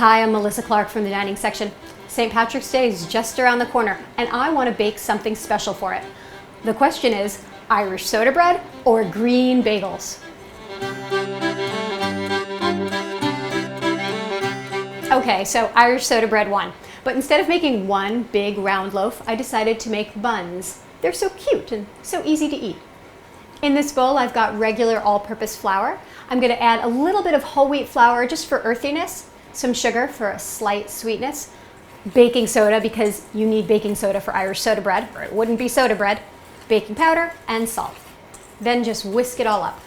Hi, I'm Melissa Clark from the dining section. St. Patrick's Day is just around the corner, and I want to bake something special for it. The question is, Irish soda bread or green bagels? Okay, so Irish soda bread won. But instead of making one big round loaf, I decided to make buns. They're so cute and so easy to eat. In this bowl, I've got regular all-purpose flour. I'm going to add a little bit of whole wheat flour just for earthiness, some sugar for a slight sweetness, baking soda because you need baking soda for Irish soda bread, or it wouldn't be soda bread, baking powder, and salt. Then just whisk it all up.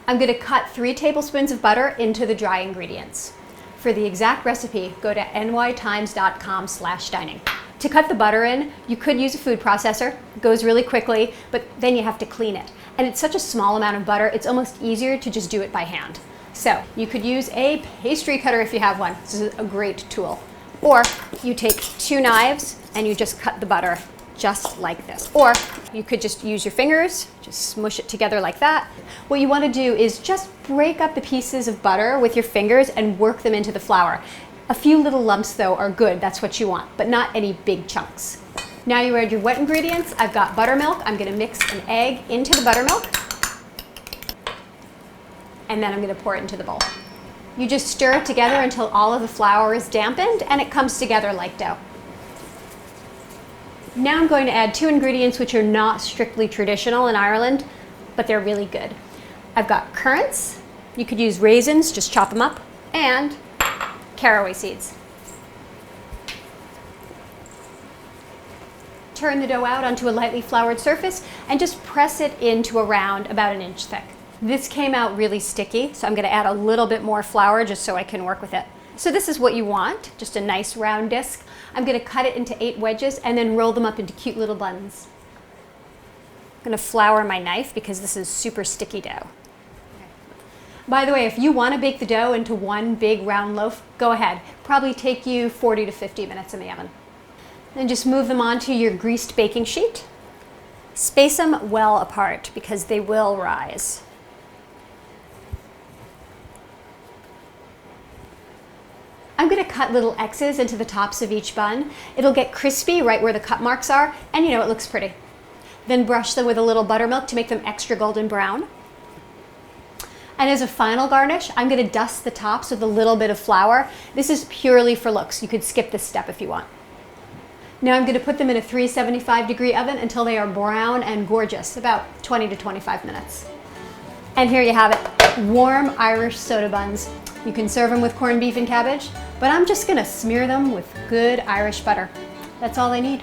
I'm going to cut 3 tablespoons of butter into the dry ingredients. For the exact recipe, go to nytimes.com/dining. To cut the butter in, you could use a food processor. It goes really quickly, but then you have to clean it. And it's such a small amount of butter, it's almost easier to just do it by hand. So you could use a pastry cutter if you have one. This is a great tool. Or you take 2 knives and you just cut the butter just like this. Or you could just use your fingers, just smush it together like that. What you want to do is just break up the pieces of butter with your fingers and work them into the flour. A few little lumps though are good, that's what you want, but not any big chunks. Now you add your wet ingredients. I've got buttermilk. I'm going to mix an egg into the buttermilk. And then I'm going to pour it into the bowl. You just stir it together until all of the flour is dampened and it comes together like dough. Now I'm going to add 2 ingredients which are not strictly traditional in Ireland, but they're really good. I've got currants. You could use raisins, just chop them up, and caraway seeds. Turn the dough out onto a lightly floured surface and just press it into a round about 1 inch thick. This came out really sticky, so I'm going to add a little bit more flour just so I can work with it. So this is what you want, just a nice round disc. I'm going to cut it into 8 wedges and then roll them up into cute little buns. I'm going to flour my knife because this is super sticky dough. By the way, if you want to bake the dough into one big round loaf, go ahead. Probably take you 40 to 50 minutes in the oven. Then just move them onto your greased baking sheet. Space them well apart because they will rise. I'm going to cut little X's into the tops of each bun. It'll get crispy right where the cut marks are, and you know, it looks pretty. Then brush them with a little buttermilk to make them extra golden brown. And as a final garnish, I'm going to dust the tops with a little bit of flour. This is purely for looks. You could skip this step if you want. Now I'm going to put them in a 375-degree oven until they are brown and gorgeous, about 20 to 25 minutes. And here you have it, warm Irish soda buns. You can serve them with corned beef and cabbage, but I'm just going to smear them with good Irish butter. That's all I need.